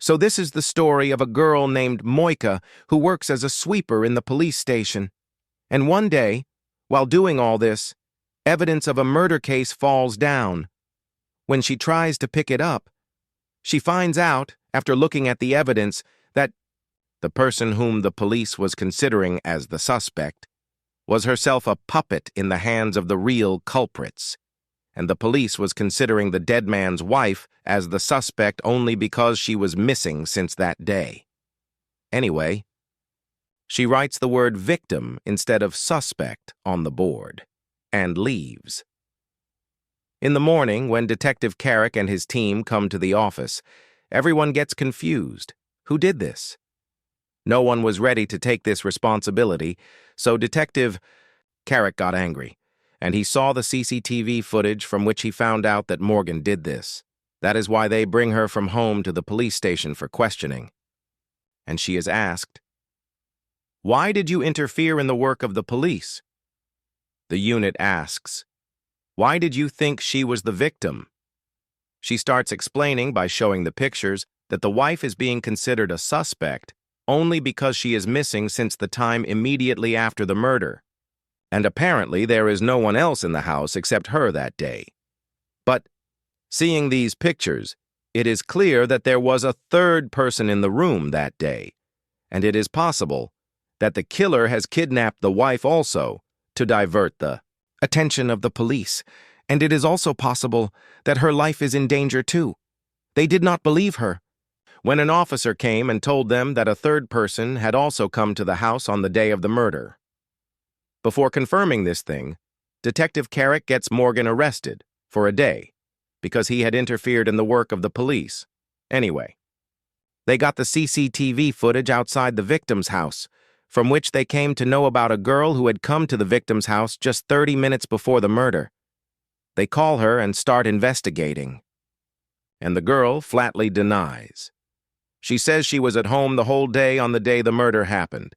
So this is the story of a girl named Moika who works as a sweeper in the police station. And one day, while doing all this, evidence of a murder case falls down. When she tries to pick it up, she finds out, after looking at the evidence, that the person whom the police was considering as the suspect was herself a puppet in the hands of the real culprits, and the police was considering the dead man's wife as the suspect only because she was missing since that day. Anyway, she writes the word victim instead of suspect on the board, and leaves. In the morning, when Detective Karadec and his team come to the office, everyone gets confused. Who did this? No one was ready to take this responsibility, so Detective Karadec got angry, and he saw the CCTV footage from which he found out that Morgan did this. That is why they bring her from home to the police station for questioning. And she is asked, "Why did you interfere in the work of the police?" The unit asks, "Why did you think she was the victim?" She starts explaining by showing the pictures that the wife is being considered a suspect only because she is missing since the time immediately after the murder. And apparently there is no one else in the house except her that day. But seeing these pictures, it is clear that there was a third person in the room that day, and it is possible that the killer has kidnapped the wife also to divert the attention of the police, and it is also possible that her life is in danger too. They did not believe her. When an officer came and told them that a third person had also come to the house on the day of the murder. Before confirming this thing, Detective Karadec gets Morgan arrested for a day because he had interfered in the work of the police. Anyway, they got the CCTV footage outside the victim's house, from which they came to know about a girl who had come to the victim's house just 30 minutes before the murder. They call her and start investigating. And the girl flatly denies. She says she was at home the whole day on the day the murder happened.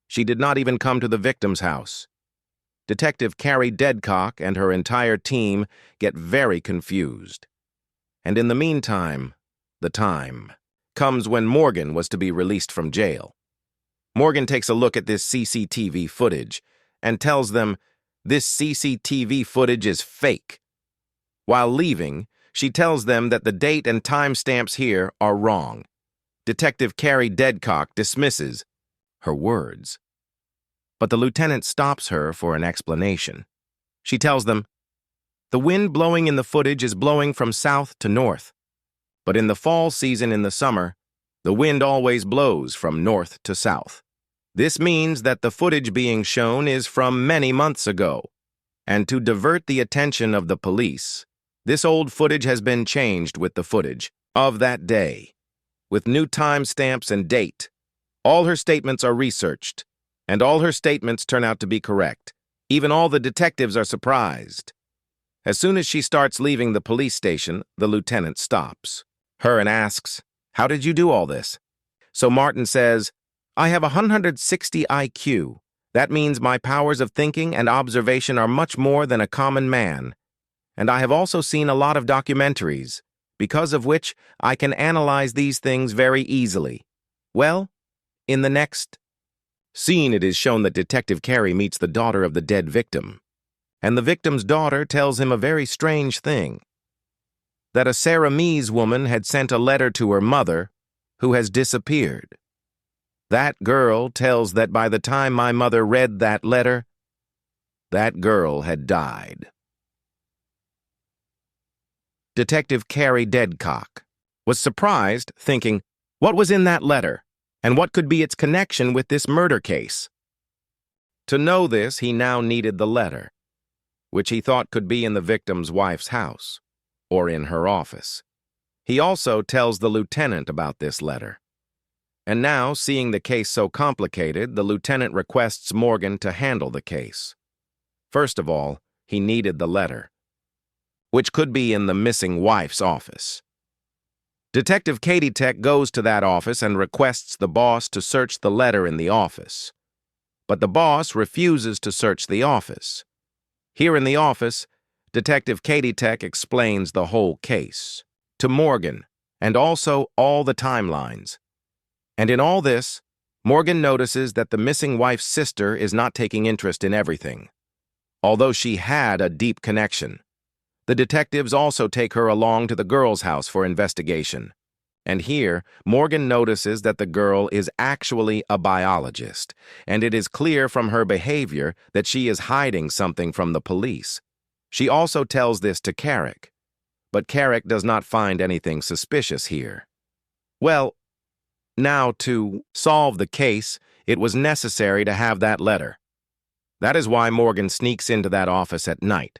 She did not even come to the victim's house. Detective Karadec and her entire team get very confused. And in the meantime, the time comes when Morgan was to be released from jail. Morgan takes a look at this CCTV footage and tells them this CCTV footage is fake. While leaving, she tells them that the date and timestamps here are wrong. Detective Karadec dismisses her words. But the lieutenant stops her for an explanation. She tells them, "The wind blowing in the footage is blowing from south to north. But in the fall season in the summer, the wind always blows from north to south. This means that the footage being shown is from many months ago. And to divert the attention of the police, this old footage has been changed with the footage of that day, with new timestamps and date. All her statements are researched, and all her statements turn out to be correct. Even all the detectives are surprised." As soon as she starts leaving the police station, the lieutenant stops her and asks, "How did you do all this?" So Martin says, "I have 160 IQ. That means my powers of thinking and observation are much more than a common man. And I have also seen a lot of documentaries, because of which I can analyze these things very easily. Well, in the next scene, it is shown that Detective Karadec meets the daughter of the dead victim. And the victim's daughter tells him a very strange thing. That a Ceramese woman had sent a letter to her mother, who has disappeared. That girl tells that by the time my mother read that letter, that girl had died." Detective Karadec was surprised, thinking, what was in that letter, and what could be its connection with this murder case? To know this, he now needed the letter, which he thought could be in the victim's wife's house, or in her office. He also tells the lieutenant about this letter. And now, seeing the case so complicated, the lieutenant requests Morgan to handle the case. First of all, he needed the letter, which could be in the missing wife's office. Detective Karadec goes to that office and requests the boss to search the letter in the office. But the boss refuses to search the office. Here in the office, Detective Karadec explains the whole case to Morgan and also all the timelines. And in all this, Morgan notices that the missing wife's sister is not taking interest in everything. Although she had a deep connection, the detectives also take her along to the girl's house for investigation. And here, Morgan notices that the girl is actually a biologist, and it is clear from her behavior that she is hiding something from the police. She also tells this to Karadec, but Karadec does not find anything suspicious here. Well, now to solve the case, it was necessary to have that letter. That is why Morgan sneaks into that office at night,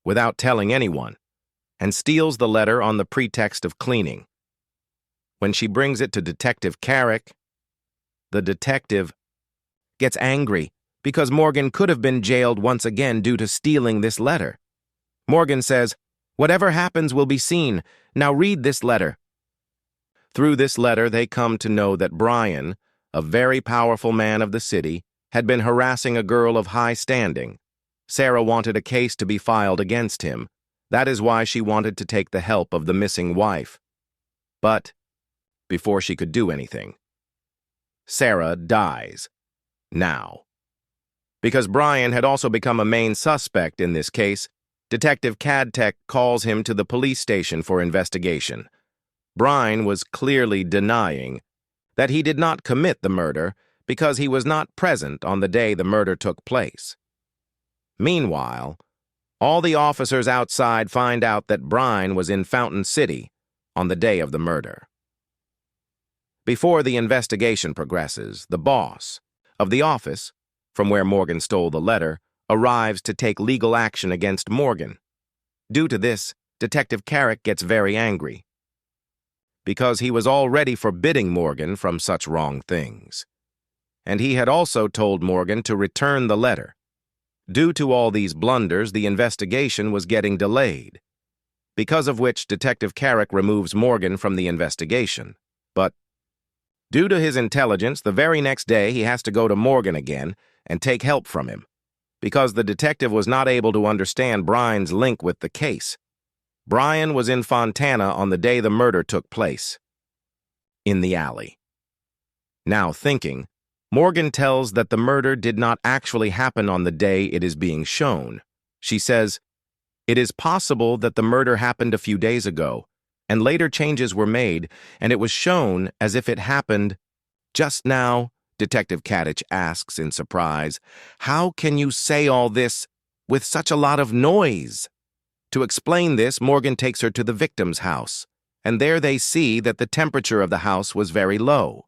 without telling anyone, and steals the letter on the pretext of cleaning. When she brings it to Detective Karadec, the detective gets angry because Morgan could have been jailed once again due to stealing this letter. Morgan says, "Whatever happens will be seen. Now read this letter." Through this letter, they come to know that Brian, a very powerful man of the city, had been harassing a girl of high standing. Sarah wanted a case to be filed against him. That is why she wanted to take the help of the missing wife. But before she could do anything, Sarah dies. Now. Because Brian had also become a main suspect in this case, Detective Karadec calls him to the police station for investigation. Brian was clearly denying that he did not commit the murder because he was not present on the day the murder took place. Meanwhile, all the officers outside find out that Brian was in Fountain City on the day of the murder. Before the investigation progresses, the boss of the office, from where Morgan stole the letter, arrives to take legal action against Morgan. Due to this, Detective Karadec gets very angry, because he was already forbidding Morgan from such wrong things. And he had also told Morgan to return the letter. Due to all these blunders, the investigation was getting delayed, because of which Detective Karadec removes Morgan from the investigation. But due to his intelligence, the very next day he has to go to Morgan again and take help from him, because the detective was not able to understand Brian's link with the case. Brian was in Fontana on the day the murder took place, in the alley. Now thinking, Morgan tells that the murder did not actually happen on the day it is being shown. She says, "It is possible that the murder happened a few days ago, and later changes were made, and it was shown as if it happened just now." Detective Karadec asks in surprise, "How can you say all this with such a lot of noise?" To explain this, Morgan takes her to the victim's house, and there they see that the temperature of the house was very low.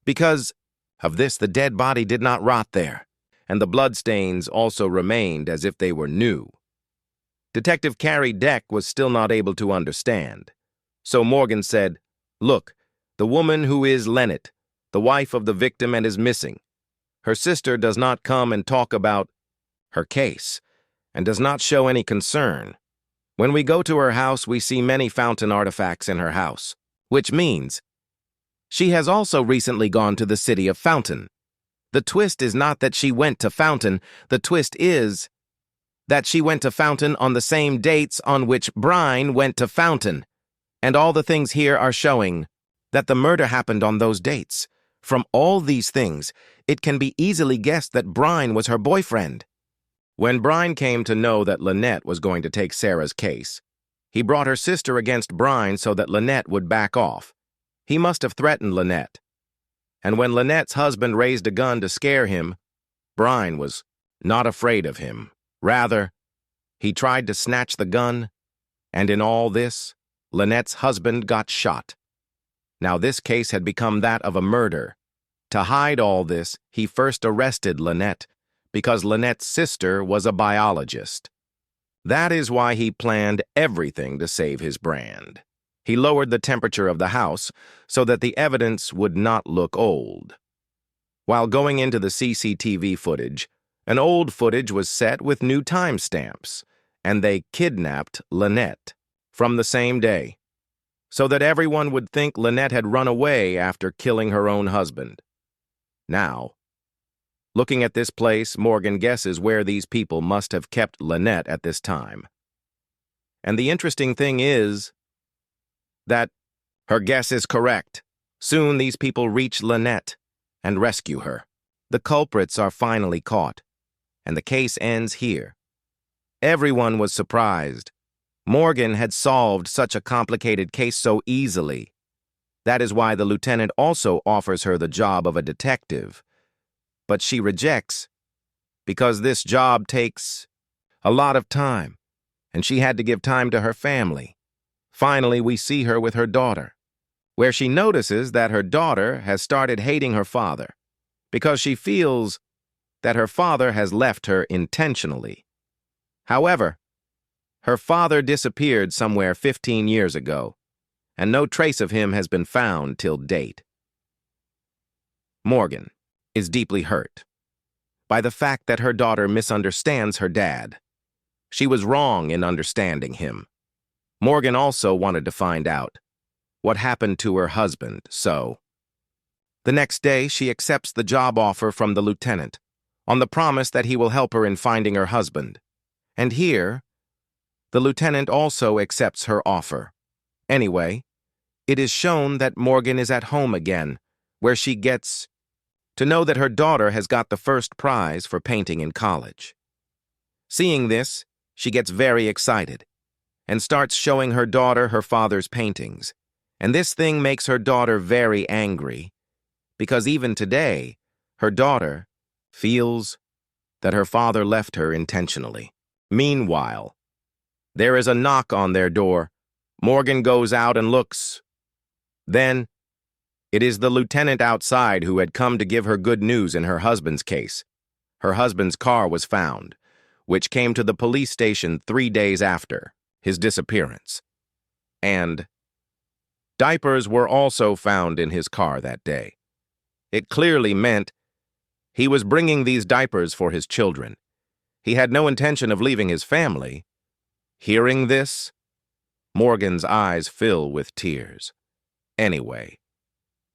Because of this, the dead body did not rot there, and the bloodstains also remained as if they were new. Detective Karadec was still not able to understand. So Morgan said, "Look, the woman who is Lynette, the wife of the victim and is missing. Her sister does not come and talk about her case, and does not show any concern. When we go to her house, we see many fountain artifacts in her house, which means she has also recently gone to the city of Fountain. The twist is not that she went to Fountain, the twist is that she went to Fountain on the same dates on which Brian went to Fountain, and all the things here are showing that the murder happened on those dates. From all these things, it can be easily guessed that Brian was her boyfriend." When Brian came to know that Lynette was going to take Sarah's case, he brought her sister against Brian so that Lynette would back off. He must have threatened Lynette. And when Lynette's husband raised a gun to scare him, Brian was not afraid of him. Rather, he tried to snatch the gun, and in all this, Lynette's husband got shot. Now this case had become that of a murder. To hide all this, he first arrested Lynette, because Lynette's sister was a biologist. That is why he planned everything to save his brand. He lowered the temperature of the house so that the evidence would not look old. While going into the CCTV footage, an old footage was set with new timestamps, and they kidnapped Lynette from the same day, so that everyone would think Lynette had run away after killing her own husband. Now, looking at this place, Morgan guesses where these people must have kept Lynette at this time. And the interesting thing is that Her guess is correct. Soon these people reach Lynette and rescue her. The culprits are finally caught, and the case ends here. Everyone was surprised. Morgan had solved such a complicated case so easily. That is why the lieutenant also offers her the job of a detective. But she rejects, because this job takes a lot of time, and she had to give time to her family. Finally, we see her with her daughter, where she notices that her daughter has started hating her father, because she feels that her father has left her intentionally. However, her father disappeared somewhere 15 years ago, and no trace of him has been found till date. Morgan is deeply hurt by the fact that her daughter misunderstands her dad. She was wrong in understanding him. Morgan also wanted to find out what happened to her husband, so the next day she accepts the job offer from the lieutenant on the promise that he will help her in finding her husband. And here, the lieutenant also accepts her offer. Anyway, it is shown that Morgan is at home again, where she gets to know that her daughter has got the first prize for painting in college. Seeing this, she gets very excited and starts showing her daughter her father's paintings. And this thing makes her daughter very angry, because even today, her daughter feels that her father left her intentionally. Meanwhile, there is a knock on their door. Morgan goes out and looks. Then, it is the lieutenant outside who had come to give her good news in her husband's case. Her husband's car was found, which came to the police station 3 days after his disappearance. And diapers were also found in his car that day. It clearly meant he was bringing these diapers for his children. He had no intention of leaving his family. Hearing this, Morgan's eyes fill with tears. Anyway,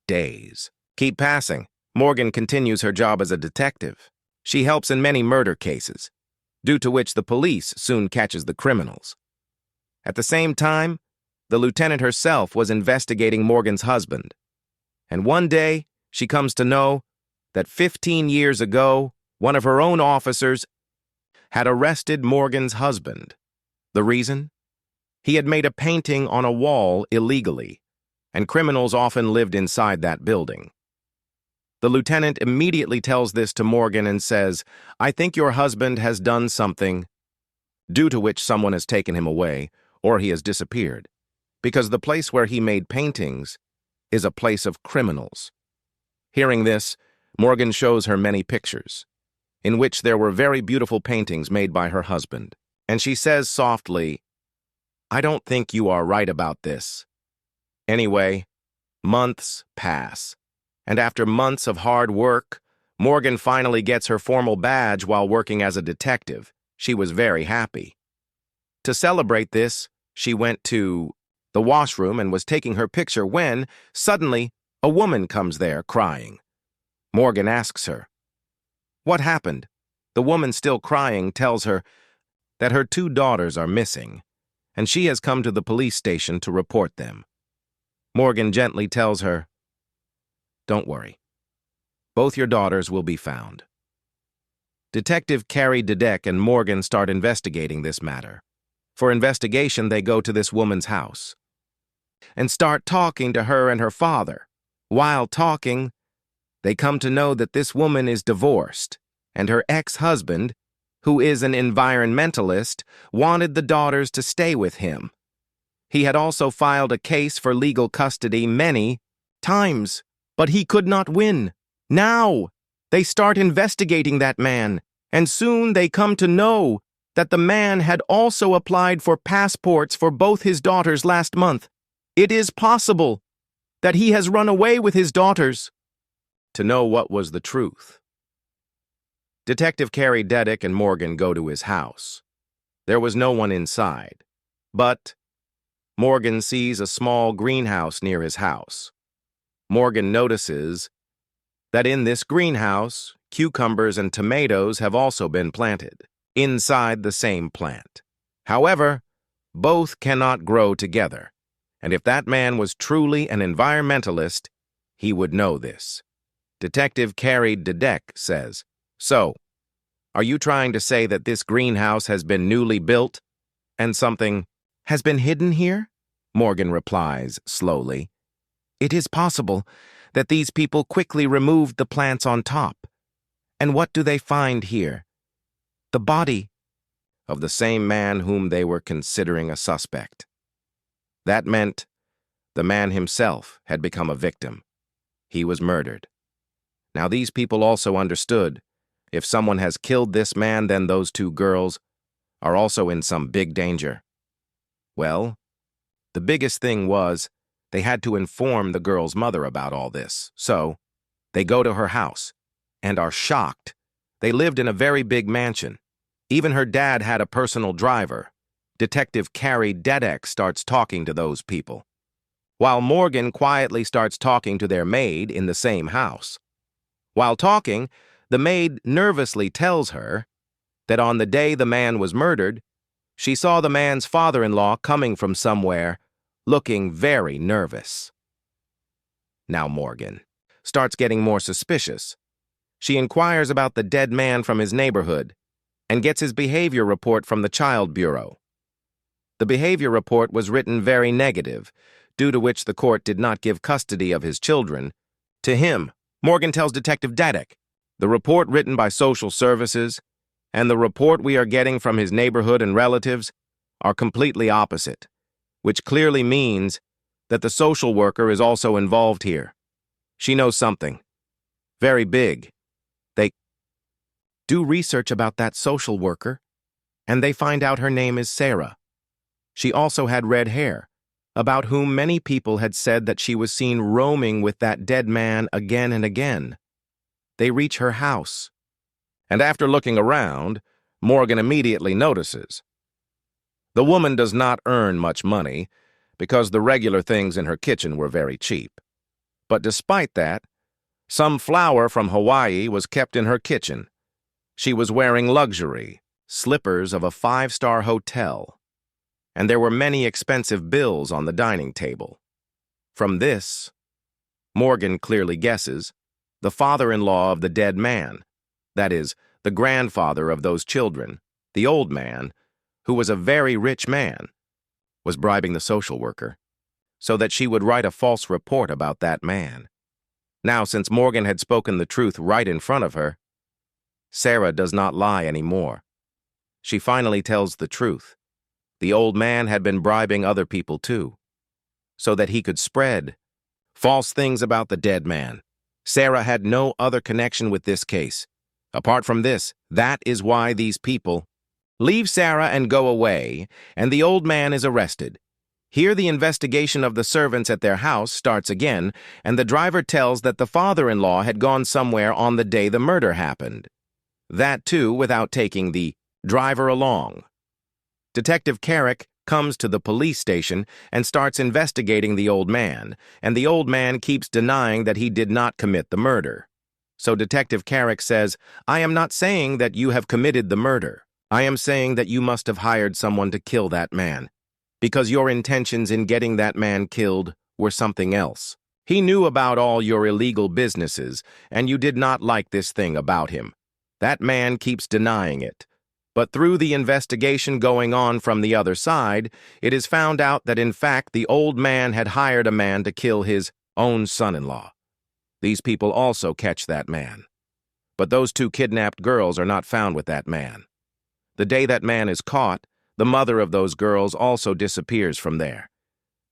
days keep passing. Morgan continues her job as a detective. She helps in many murder cases, due to which the police soon catches the criminals. At the same time, the lieutenant herself was investigating Morgan's husband. And one day, she comes to know that 15 years ago, one of her own officers had arrested Morgan's husband. The reason? He had made a painting on a wall illegally, and criminals often lived inside that building. The lieutenant immediately tells this to Morgan and says, "I think your husband has done something due to which someone has taken him away, or he has disappeared, because the place where he made paintings is a place of criminals." Hearing this, Morgan shows her many pictures, in which there were very beautiful paintings made by her husband, and she says softly, "I don't think you are right about this." Anyway, months pass, and after months of hard work, Morgan finally gets her formal badge while working as a detective. She was very happy. To celebrate this, she went to the washroom and was taking her picture when, suddenly, a woman comes there crying. Morgan asks her, "What happened?" The woman, still crying, tells her that her 2 daughters are missing, and she has come to the police station to report them. Morgan gently tells her, "Don't worry. Both your daughters will be found." Detective Karadec and Morgan start investigating this matter. For investigation, they go to this woman's house and start talking to her and her father. While talking, they come to know that this woman is divorced, and her ex-husband, who is an environmentalist, wanted the daughters to stay with him. He had also filed a case for legal custody many times, but he could not win. Now, they start investigating that man, and soon they come to know that the man had also applied for passports for both his daughters last month. It is possible that he has run away with his daughters. To know what was the truth, Detective Karadec and Morgan go to his house. There was no one inside, but Morgan sees a small greenhouse near his house. Morgan notices that in this greenhouse, cucumbers and tomatoes have also been planted inside the same plant. However, both cannot grow together, And if that man was truly an environmentalist, he would know this. Detective Karadec says, "So, are you trying to say that this greenhouse has been newly built and something has been hidden here?" Morgan replies slowly. "It is possible that these people quickly removed the plants on top. And what do they find here? The body of the same man whom they were considering a suspect." That meant the man himself had become a victim. He was murdered. Now these people also understood, if someone has killed this man, then those two girls are also in some big danger. Well, the biggest thing was they had to inform the girl's mother about all this. So they go to her house and are shocked. They lived in a very big mansion. Even her dad had a personal driver. Detective Karadec starts talking to those people, while Morgan quietly starts talking to their maid in the same house. While talking, the maid nervously tells her that on the day the man was murdered, she saw the man's father-in-law coming from somewhere, looking very nervous. Now Morgan starts getting more suspicious. She inquires about the dead man from his neighborhood and gets his behavior report from the Child Bureau. The behavior report was written very negative, due to which the court did not give custody of his children to him. Morgan tells Detective Karadec, "The report written by social services and the report we are getting from his neighborhood and relatives are completely opposite, which clearly means that the social worker is also involved here. She knows something very big. They do research about that social worker, and they find out her name is Sarah. She also had red hair, about whom many people had said that she was seen roaming with that dead man again and again. They reach her house, and after looking around, Morgan immediately notices the woman does not earn much money because the regular things in her kitchen were very cheap. But despite that, some flour from Hawaii was kept in her kitchen. She was wearing luxury, slippers of a 5-star hotel, and there were many expensive bills on the dining table. From this, Morgan clearly guesses the father-in-law of the dead man, that is, the grandfather of those children, the old man, who was a very rich man, was bribing the social worker so that she would write a false report about that man. Now, since Morgan had spoken the truth right in front of her, Sarah does not lie anymore. She finally tells the truth. The old man had been bribing other people too, so that he could spread false things about the dead man. Sarah had no other connection with this case. Apart from this, that is why these people leave Sarah and go away, and the old man is arrested. Here the investigation of the servants at their house starts again, and the driver tells that the father-in-law had gone somewhere on the day the murder happened. That too without taking the driver along. Detective Karadec comes to the police station and starts investigating the old man, and the old man keeps denying that he did not commit the murder. So Detective Karadec says, "I am not saying that you have committed the murder. I am saying that you must have hired someone to kill that man, because your intentions in getting that man killed were something else. He knew about all your illegal businesses, and you did not like this thing about him. That man keeps denying it. But through the investigation going on from the other side, it is found out that in fact the old man had hired a man to kill his own son-in-law. These people also catch that man. But those two kidnapped girls are not found with that man. The day that man is caught, the mother of those girls also disappears from there,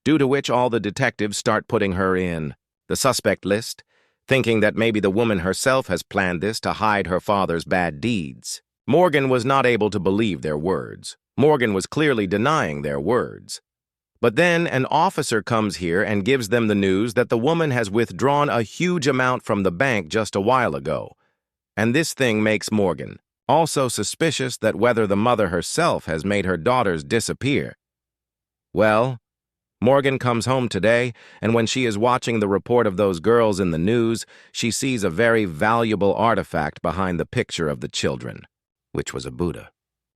due to which all the detectives start putting her in the suspect list, thinking that maybe the woman herself has planned this to hide her father's bad deeds. Morgan was not able to believe their words. Morgan was clearly denying their words. But then an officer comes here and gives them the news that the woman has withdrawn a huge amount from the bank just a while ago. And this thing makes Morgan also suspicious that whether the mother herself has made her daughters disappear. Well, Morgan comes home today, and when she is watching the report of those girls in the news, she sees a very valuable artifact behind the picture of the children, which was a Buddha.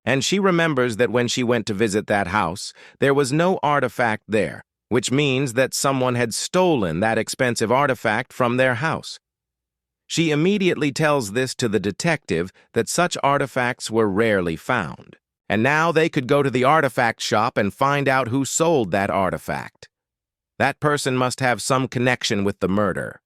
And she remembers that when she went to visit that house, there was no artifact there. which means that someone had stolen that expensive artifact from their house. She immediately tells this to the detective that such artifacts were rarely found, and now they could go to the artifact shop and find out who sold that artifact. That person must have some connection with the murder.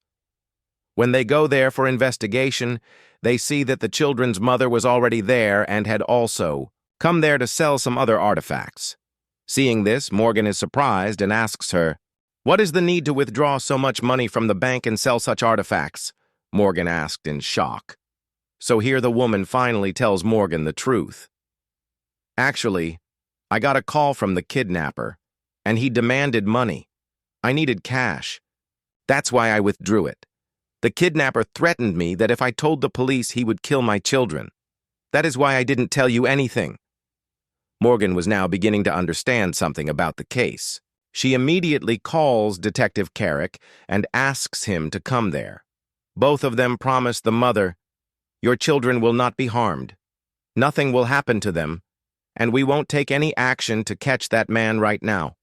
When they go there for investigation, they see that the children's mother was already there and had also come there to sell some other artifacts. Seeing this, Morgan is surprised and asks her, "What is the need to withdraw so much money from the bank and sell such artifacts?" Morgan asked in shock. So here the woman finally tells Morgan the truth. "Actually, I got a call from the kidnapper, and he demanded money. I needed cash. That's why I withdrew it. The kidnapper threatened me that if I told the police he would kill my children. That is why I didn't tell you anything." Morgan was now beginning to understand something about the case. She immediately calls Detective Karadec and asks him to come there. Both of them promise the mother, "Your children will not be harmed. Nothing will happen to them, and we won't take any action to catch that man right now.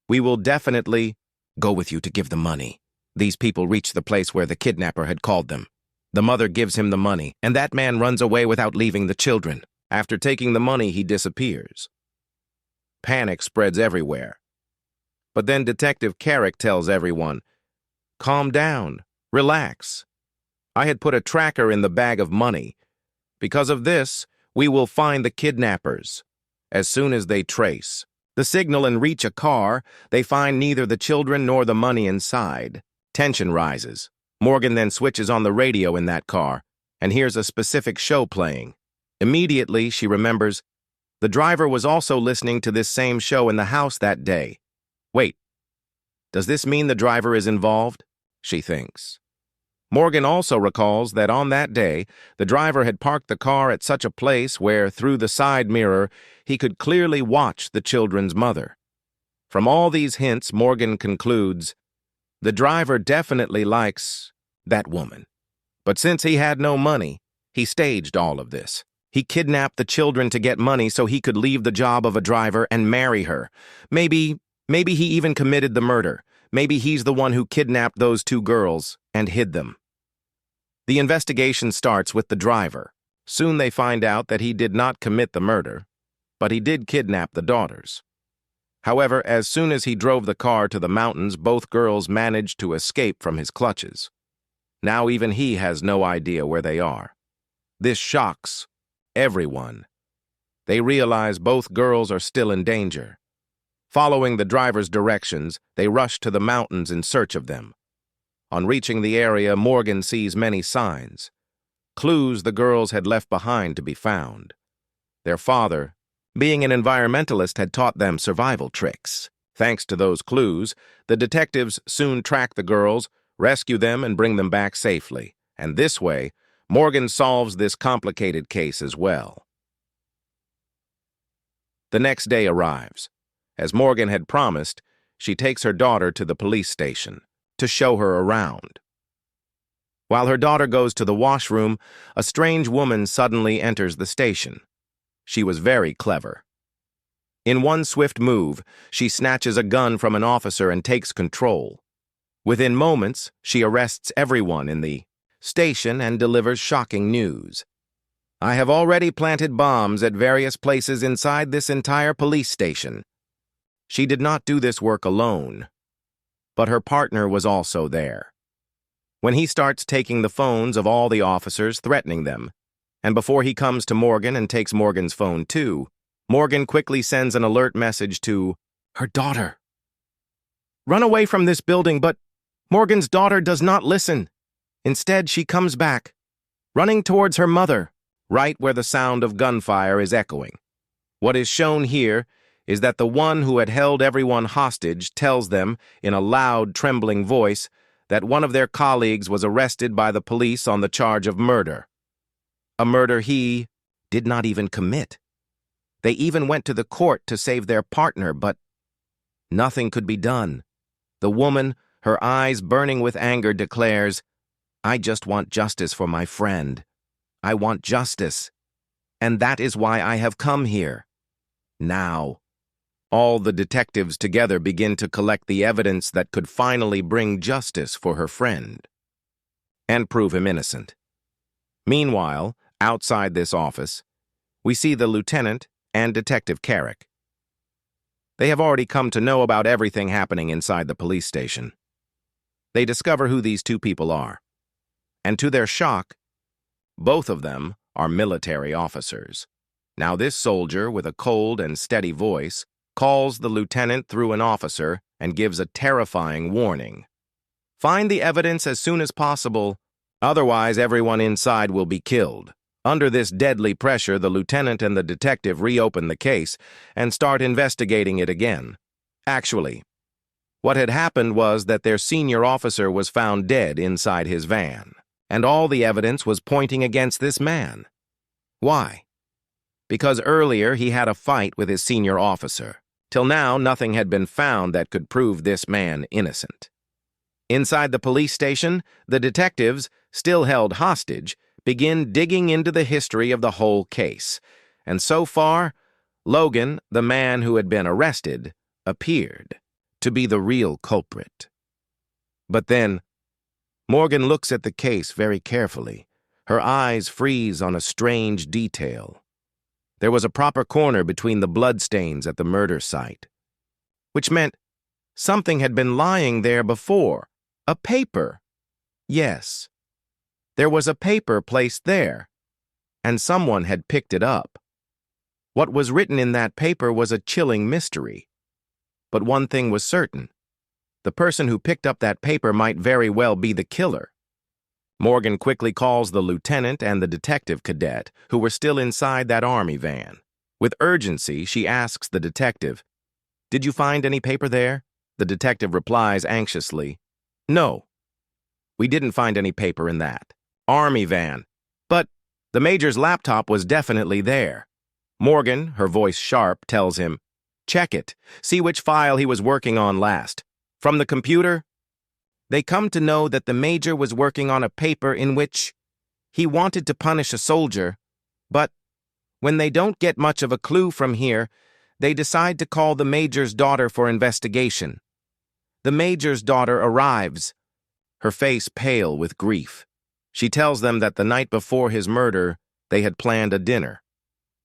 We will definitely go with you to give the money." These people reach the place where the kidnapper had called them. The mother gives him the money, and that man runs away without leaving the children. After taking the money, he disappears. Panic spreads everywhere. But then Detective Karadec tells everyone, "Calm down, relax. I had put a tracker in the bag of money. Because of this, we will find the kidnappers. As soon as they trace the signal and reach a car, they find neither the children nor the money inside. Tension rises. Morgan then switches on the radio in that car and hears a specific show playing. Immediately, she remembers the driver was also listening to this same show in the house that day. Wait, does this mean the driver is involved? She thinks. Morgan also recalls that on that day, the driver had parked the car at such a place where, through the side mirror, he could clearly watch the children's mother. From all these hints, Morgan concludes, the driver definitely likes that woman. But since he had no money, he staged all of this. He kidnapped the children to get money so he could leave the job of a driver and marry her. Maybe he even committed the murder. Maybe he's the one who kidnapped those two girls and hid them. The investigation starts with the driver. Soon they find out that he did not commit the murder, but he did kidnap the daughters. However, as soon as he drove the car to the mountains, both girls managed to escape from his clutches. Now even he has no idea where they are. This shocks everyone. They realize both girls are still in danger. Following the driver's directions, they rush to the mountains in search of them. On reaching the area, Morgan sees many signs, clues the girls had left behind to be found. Their father, being an environmentalist, had taught them survival tricks. Thanks to those clues, the detectives soon track the girls, rescue them, and bring them back safely. And this way, Morgan solves this complicated case as well. The next day arrives. As Morgan had promised, she takes her daughter to the police station to show her around. While her daughter goes to the washroom, a strange woman suddenly enters the station. She was very clever. In one swift move, she snatches a gun from an officer and takes control. Within moments, she arrests everyone in the station and delivers shocking news. "I have already planted bombs at various places inside this entire police station." She did not do this work alone, but her partner was also there. When he starts taking the phones of all the officers, threatening them, and before he comes to Morgan and takes Morgan's phone too, Morgan quickly sends an alert message to her daughter. "Run away from this building," but Morgan's daughter does not listen. Instead, she comes back, running towards her mother, right where the sound of gunfire is echoing. What is shown here is that the one who had held everyone hostage tells them, in a loud, trembling voice, that one of their colleagues was arrested by the police on the charge of murder. A murder he did not even commit. They even went to the court to save their partner, but nothing could be done. The woman, her eyes burning with anger, declares, "I just want justice for my friend. I want justice. And that is why I have come here. Now." All the detectives together begin to collect the evidence that could finally bring justice for her friend and prove him innocent. Meanwhile, outside this office, we see the lieutenant and Detective Karadec. They have already come to know about everything happening inside the police station. They discover who these two people are, and to their shock, both of them are military officers. Now this soldier, with a cold and steady voice, calls the lieutenant through an officer and gives a terrifying warning. Find the evidence as soon as possible, otherwise everyone inside will be killed. Under this deadly pressure, the lieutenant and the detective reopen the case and start investigating it again. Actually, what had happened was that their senior officer was found dead inside his van, and all the evidence was pointing against this man. Why? Because earlier he had a fight with his senior officer. Till now, nothing had been found that could prove this man innocent. Inside the police station, the detectives, still held hostage, begin digging into the history of the whole case. And so far, Logan, the man who had been arrested, appeared to be the real culprit. But then, Morgan looks at the case very carefully. Her eyes freeze on a strange detail. There was a proper corner between the bloodstains at the murder site, which meant something had been lying there before. A paper. Yes, there was a paper placed there, and someone had picked it up. What was written in that paper was a chilling mystery. But one thing was certain. The person who picked up that paper might very well be the killer. Morgan quickly calls the lieutenant and the detective cadet, who were still inside that army van. With urgency, she asks the detective, "Did you find any paper there?" The detective replies anxiously, "No, we didn't find any paper in that army van, but the major's laptop was definitely there." Morgan, her voice sharp, tells him, "Check it, see which file he was working on last. From the computer?" They come to know that the major was working on a paper in which he wanted to punish a soldier, but when they don't get much of a clue from here, they decide to call the major's daughter for investigation. The major's daughter arrives, her face pale with grief. She tells them that the night before his murder, they had planned a dinner,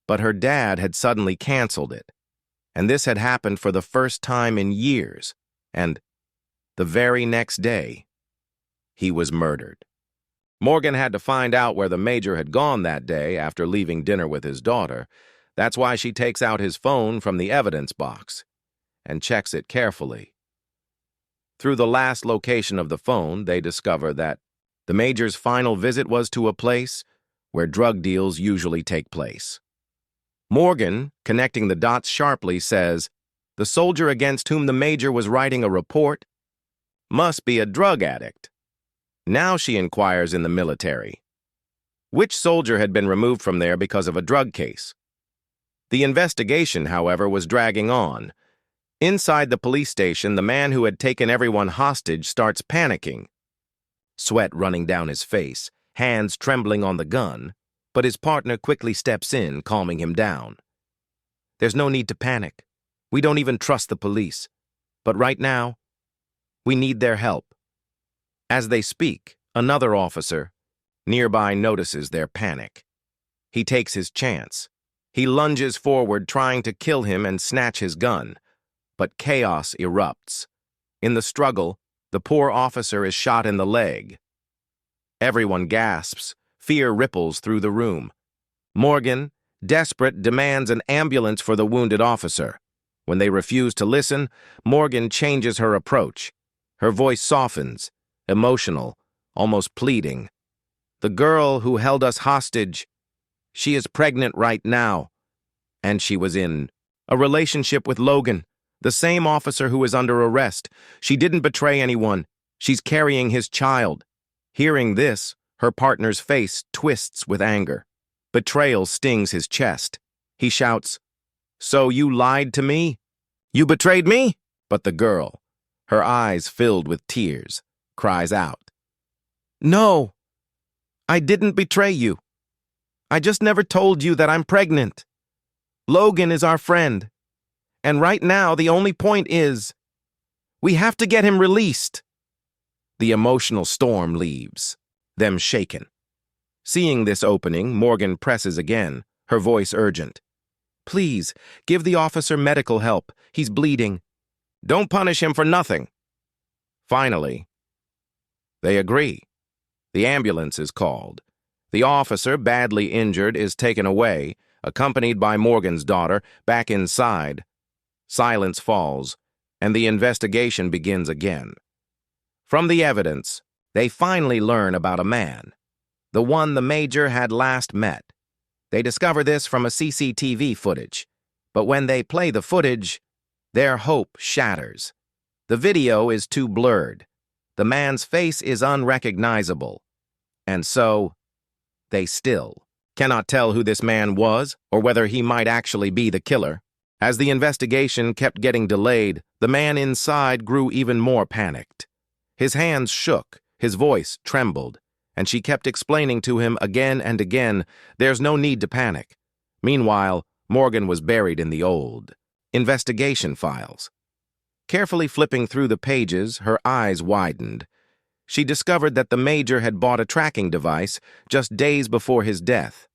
but her dad had suddenly canceled it, and this had happened for the first time in years, and the very next day, he was murdered. Morgan had to find out where the major had gone that day after leaving dinner with his daughter. That's why she takes out his phone from the evidence box and checks it carefully. Through the last location of the phone, they discover that the major's final visit was to a place where drug deals usually take place. Morgan, connecting the dots sharply, says, the soldier against whom the major was writing a report must be a drug addict. Now she inquires in the military. Which soldier had been removed from there because of a drug case? The investigation, however, was dragging on. Inside the police station, the man who had taken everyone hostage starts panicking. Sweat running down his face, hands trembling on the gun, but his partner quickly steps in, calming him down. There's no need to panic. We don't even trust the police. But right now, we need their help. As they speak, another officer nearby notices their panic. He takes his chance. He lunges forward, trying to kill him and snatch his gun. But chaos erupts. In the struggle, the poor officer is shot in the leg. Everyone gasps. Fear ripples through the room. Morgan, desperate, demands an ambulance for the wounded officer. When they refuse to listen, Morgan changes her approach. Her voice softens, emotional, almost pleading. The girl who held us hostage, she is pregnant right now. And she was in a relationship with Logan, the same officer who is under arrest. She didn't betray anyone. She's carrying his child. Hearing this, her partner's face twists with anger. Betrayal stings his chest. He shouts, "So you lied to me? You betrayed me?" But the girl, her eyes filled with tears, cries out, "No, I didn't betray you. I just never told you that I'm pregnant. Logan is our friend, And right now, the only point is, we have to get him released. The emotional storm leaves, them shaken. Seeing this opening, Morgan presses again, her voice urgent. Please, give the officer medical help. He's bleeding. Don't punish him for nothing. Finally, they agree. The ambulance is called. The officer, badly injured, is taken away, accompanied by Morgan's daughter, back inside. Silence falls, and the investigation begins again. From the evidence, they finally learn about a man, the one the major had last met. They discover this from a CCTV footage, but when they play the footage, their hope shatters. The video is too blurred. The man's face is unrecognizable, and so they still cannot tell who this man was or whether he might actually be the killer. As the investigation kept getting delayed, the man inside grew even more panicked. His hands shook, his voice trembled, and she kept explaining to him again and again, there's no need to panic. Meanwhile, Morgan was buried in the old investigation files. Carefully flipping through the pages, her eyes widened. She discovered that the Major had bought a tracking device just days before his death.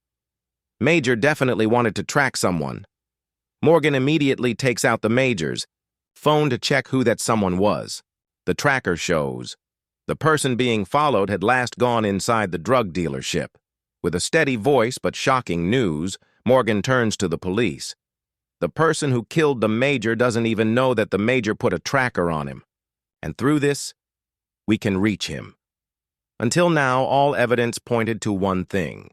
Major definitely wanted to track someone. Morgan immediately takes out the Major's phone to check who that someone was. The tracker shows the person being followed had last gone inside the drug dealership. With a steady voice but shocking news, Morgan turns to the police. The person who killed the Major doesn't even know that the Major put a tracker on him. And through this, we can reach him. Until now, all evidence pointed to one thing.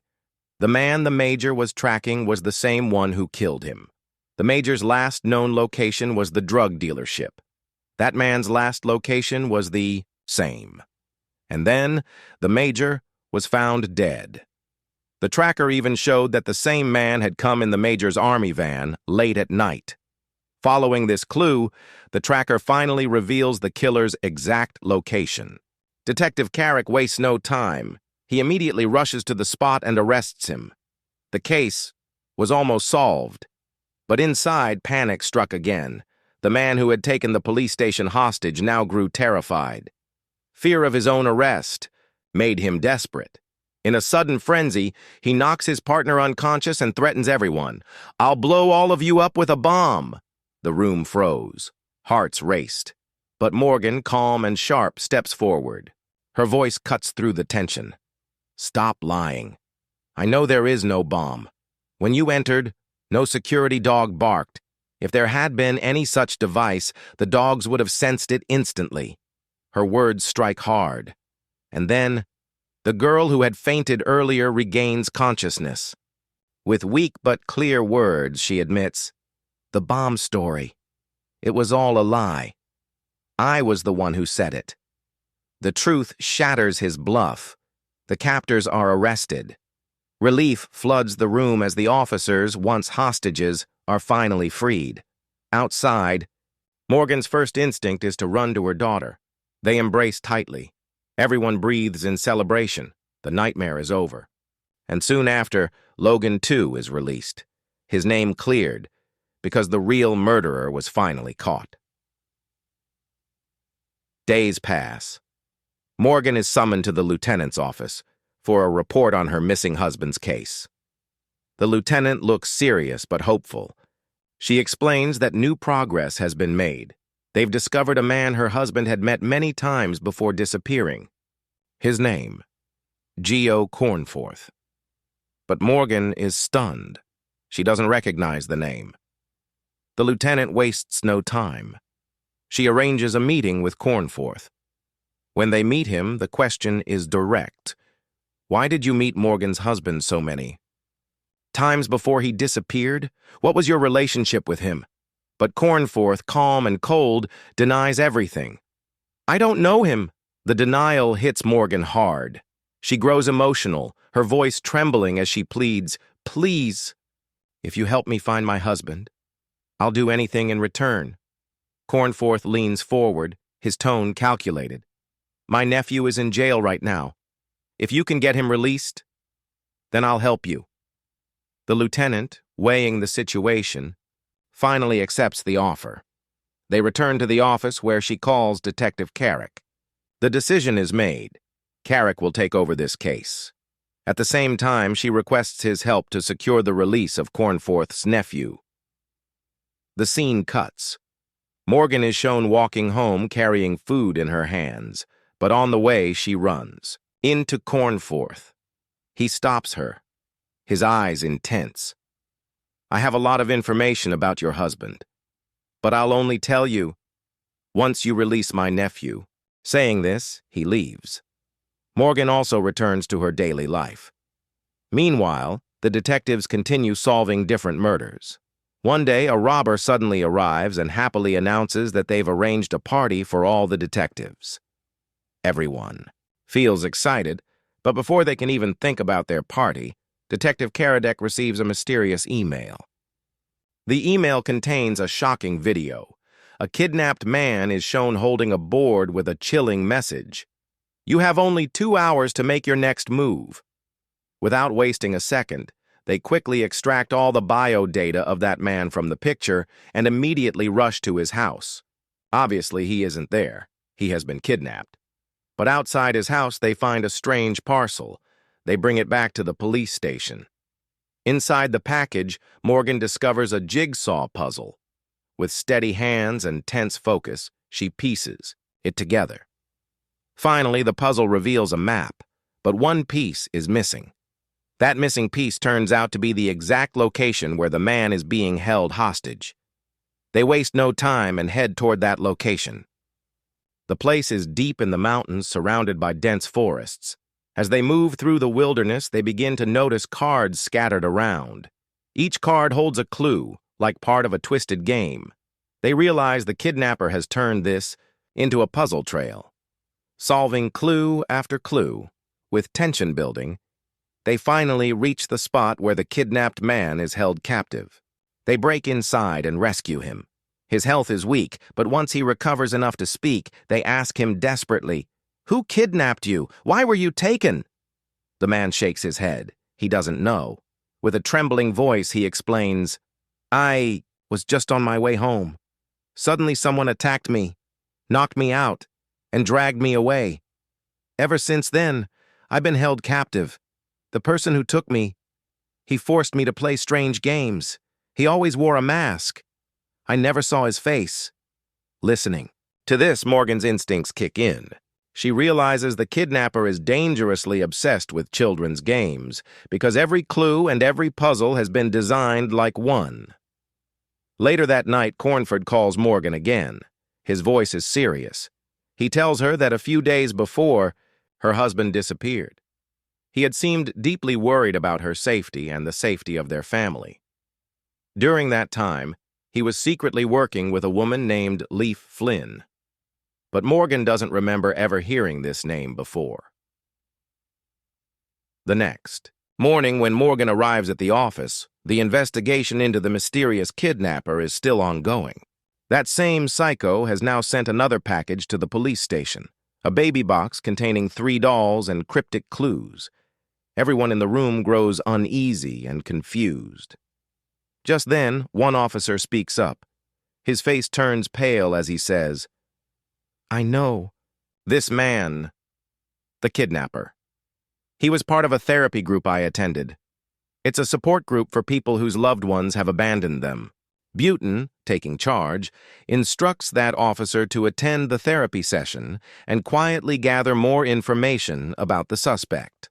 The man the Major was tracking was the same one who killed him. The Major's last known location was the drug dealership. That man's last location was the same. And then, the Major was found dead. The tracker even showed that the same man had come in the Major's army van late at night. Following this clue, the tracker finally reveals the killer's exact location. Detective Karadec wastes no time. He immediately rushes to the spot and arrests him. The case was almost solved. But inside, panic struck again. The man who had taken the police station hostage now grew terrified. Fear of his own arrest made him desperate. In a sudden frenzy, he knocks his partner unconscious and threatens everyone. "I'll blow all of you up with a bomb." The room froze. Hearts raced. But Morgan, calm and sharp, steps forward. Her voice cuts through the tension. "Stop lying. I know there is no bomb. When you entered, no security dog barked. If there had been any such device, the dogs would have sensed it instantly." Her words strike hard. And then, the girl who had fainted earlier regains consciousness. With weak but clear words, she admits, "The bomb story. It was all a lie. I was the one who said it." The truth shatters his bluff. The captors are arrested. Relief floods the room as the officers, once hostages, are finally freed. Outside, Morgan's first instinct is to run to her daughter. They embrace tightly. Everyone breathes in celebration. The nightmare is over. And soon after, Logan too is released. His name cleared, because the real murderer was finally caught. Days pass. Morgan is summoned to the lieutenant's office for a report on her missing husband's case. The lieutenant looks serious but hopeful. She explains that new progress has been made. They've discovered a man her husband had met many times before disappearing. His name, Gio Cornforth. But Morgan is stunned. She doesn't recognize the name. The lieutenant wastes no time. She arranges a meeting with Cornforth. When they meet him, the question is direct. "Why did you meet Morgan's husband so many times before he disappeared? What was your relationship with him?" But Cornforth, calm and cold, denies everything. "I don't know him." The denial hits Morgan hard. She grows emotional, her voice trembling as she pleads, "Please, if you help me find my husband, I'll do anything in return." Cornforth leans forward, his tone calculated. "My nephew is in jail right now. If you can get him released, then I'll help you." The lieutenant, weighing the situation, finally accepts the offer. They return to the office where she calls Detective Karadec. The decision is made. Karadec will take over this case. At the same time, she requests his help to secure the release of Cornforth's nephew. The scene cuts. Morgan is shown walking home carrying food in her hands, but on the way she runs into Cornforth. He stops her, his eyes intense. "I have a lot of information about your husband, but I'll only tell you once you release my nephew." Saying this, he leaves. Morgan also returns to her daily life. Meanwhile, the detectives continue solving different murders. One day, a robber suddenly arrives and happily announces that they've arranged a party for all the detectives. Everyone feels excited, but before they can even think about their party, Detective Karadec receives a mysterious email. The email contains a shocking video. A kidnapped man is shown holding a board with a chilling message. "You have only 2 hours to make your next move." Without wasting a second, they quickly extract all the bio data of that man from the picture and immediately rush to his house. Obviously, he isn't there. He has been kidnapped. But outside his house, they find a strange parcel. They bring it back to the police station. Inside the package, Morgan discovers a jigsaw puzzle. With steady hands and tense focus, she pieces it together. Finally, the puzzle reveals a map, but one piece is missing. That missing piece turns out to be the exact location where the man is being held hostage. They waste no time and head toward that location. The place is deep in the mountains surrounded by dense forests. As they move through the wilderness, they begin to notice cards scattered around. Each card holds a clue, like part of a twisted game. They realize the kidnapper has turned this into a puzzle trail. Solving clue after clue, with tension building, they finally reach the spot where the kidnapped man is held captive. They break inside and rescue him. His health is weak, but once he recovers enough to speak, they ask him desperately, "Who kidnapped you? Why were you taken?" The man shakes his head. He doesn't know. With a trembling voice, he explains, "I was just on my way home. Suddenly someone attacked me, knocked me out, and dragged me away. Ever since then, I've been held captive. The person who took me, he forced me to play strange games. He always wore a mask. I never saw his face." Listening to this, Morgan's instincts kick in. She realizes the kidnapper is dangerously obsessed with children's games because every clue and every puzzle has been designed like one. Later that night, Cornford calls Morgan again. His voice is serious. He tells her that a few days before, her husband disappeared. He had seemed deeply worried about her safety and the safety of their family. During that time, he was secretly working with a woman named Leaf Flynn. But Morgan doesn't remember ever hearing this name before. The next morning, when Morgan arrives at the office, the investigation into the mysterious kidnapper is still ongoing. That same psycho has now sent another package to the police station, a baby box containing 3 dolls and cryptic clues. Everyone in the room grows uneasy and confused. Just then, one officer speaks up. His face turns pale as he says, "I know this man, the kidnapper. He was part of a therapy group I attended. It's a support group for people whose loved ones have abandoned them." Butin, taking charge, instructs that officer to attend the therapy session and quietly gather more information about the suspect.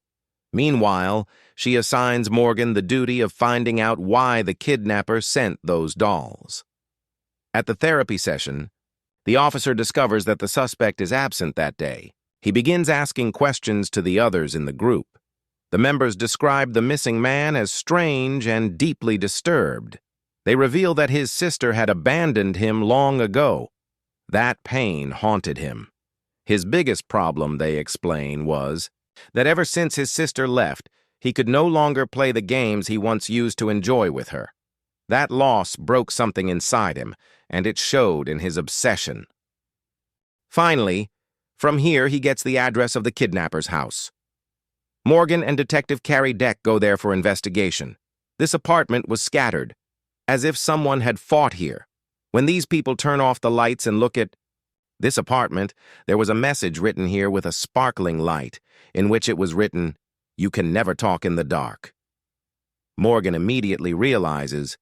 Meanwhile, she assigns Morgan the duty of finding out why the kidnapper sent those dolls. At the therapy session, the officer discovers that the suspect is absent that day. He begins asking questions to the others in the group. The members describe the missing man as strange and deeply disturbed. They reveal that his sister had abandoned him long ago. That pain haunted him. His biggest problem, they explain, was that ever since his sister left, he could no longer play the games he once used to enjoy with her. That loss broke something inside him, and it showed in his obsession. Finally, from here he gets the address of the kidnapper's house. Morgan and Detective Karadec go there for investigation. This apartment was scattered. as if someone had fought here. When these people turn off the lights and look at this apartment, there was a message written here with a sparkling light, in which it was written, "You can never talk in the dark." Morgan immediately realizes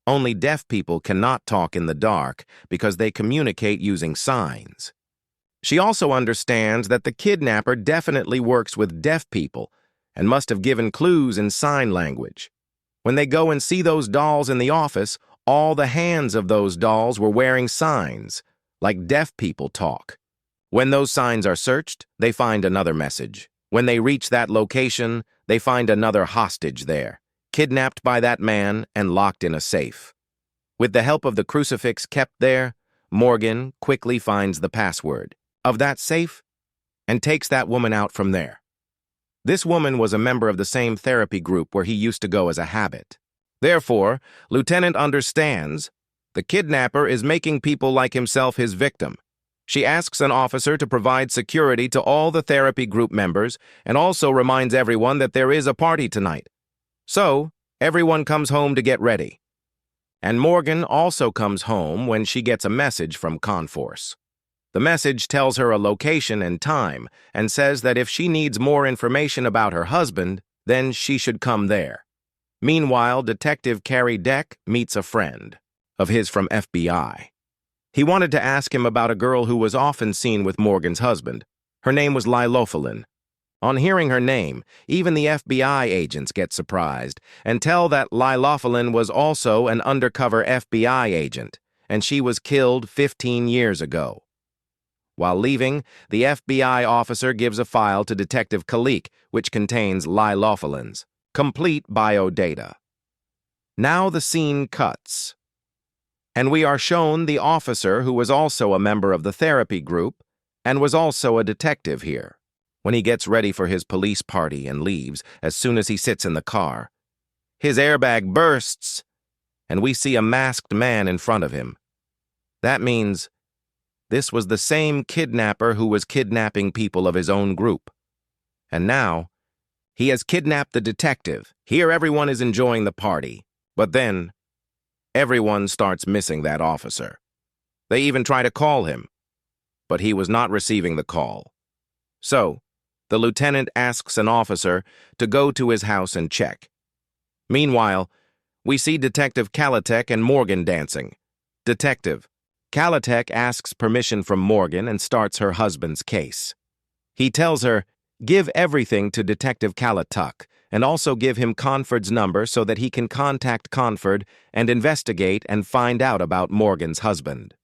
only deaf people cannot talk in the dark because they communicate using signs. She also understands that the kidnapper definitely works with deaf people and must have given clues in sign language. When they go and see those dolls in the office, all the hands of those dolls were wearing signs, like deaf people talk. When those signs are searched, they find another message. When they reach that location, they find another hostage there, kidnapped by that man and locked in a safe. With the help of the crucifix kept there, Morgan quickly finds the password of that safe and takes that woman out from there. This woman was a member of the same therapy group where he used to go as a habit. Therefore, Lieutenant understands the kidnapper is making people like himself his victim. She asks an officer to provide security to all the therapy group members and also reminds everyone that there is a party tonight. So, everyone comes home to get ready. And Morgan also comes home when she gets a message from Conforce. The message tells her a location and time and says that if she needs more information about her husband, then she should come there. Meanwhile, Detective Karadec meets a friend of his from FBI. He wanted to ask him about a girl who was often seen with Morgan's husband. Her name was Lilofalin. On hearing her name, even the FBI agents get surprised and tell that Lilofalin was also an undercover FBI agent, and she was killed 15 years ago. While leaving, the FBI officer gives a file to Detective Karadec, which contains Lilofalin's complete biodata. Now the scene cuts, and we are shown the officer who was also a member of the therapy group and was also a detective here. When he gets ready for his police party and leaves, as soon as he sits in the car, his airbag bursts, and we see a masked man in front of him. That means this was the same kidnapper who was kidnapping people of his own group. And now, he has kidnapped the detective. Here everyone is enjoying the party. But then, everyone starts missing that officer. They even try to call him, but he was not receiving the call. So, the lieutenant asks an officer to go to his house and check. Meanwhile, we see Detective Karadec and Morgan dancing. Detective Karadec asks permission from Morgan and starts her husband's case. He tells her, give everything to Detective Karadec and also give him Conford's number so that he can contact Conford and investigate and find out about Morgan's husband.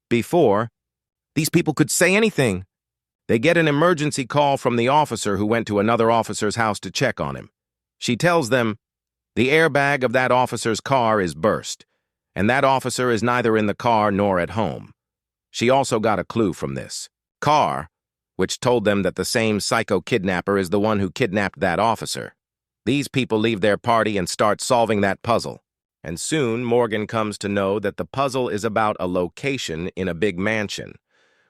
Before, these people could say anything. They get an emergency call from the officer who went to another officer's house to check on him. She tells them the airbag of that officer's car is burst, and that officer is neither in the car nor at home. She also got a clue from this car, which told them that the same psycho kidnapper is the one who kidnapped that officer. These people leave their party and start solving that puzzle. And soon Morgan comes to know that the puzzle is about a location in a big mansion,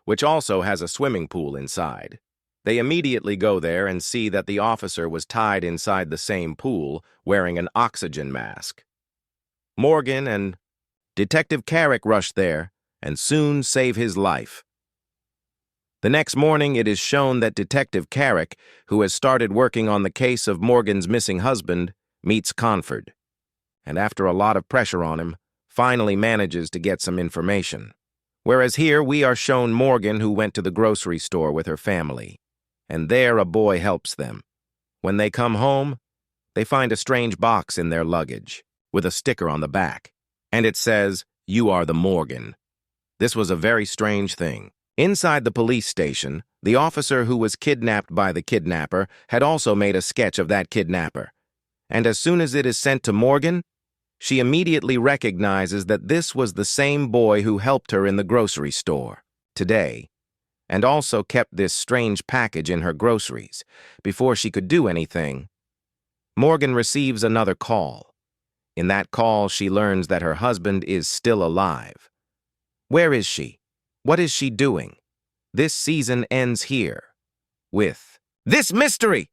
which also has a swimming pool inside. They immediately go there and see that the officer was tied inside the same pool, wearing an oxygen mask. Morgan and Detective Karadec rush there and soon save his life. The next morning, it is shown that Detective Karadec, who has started working on the case of Morgan's missing husband, meets Conford, and after a lot of pressure on him, finally manages to get some information. Whereas here, we are shown Morgan, who went to the grocery store with her family, and there a boy helps them. When they come home, they find a strange box in their luggage, with a sticker on the back, and it says, "You are the Morgan." This was a very strange thing. Inside the police station, the officer who was kidnapped by the kidnapper had also made a sketch of that kidnapper, and as soon as it is sent to Morgan, she immediately recognizes that this was the same boy who helped her in the grocery store today, and also kept this strange package in her groceries. Before she could do anything, Morgan receives another call. In that call, she learns that her husband is still alive. Where is she? What is she doing? This season ends here with this mystery.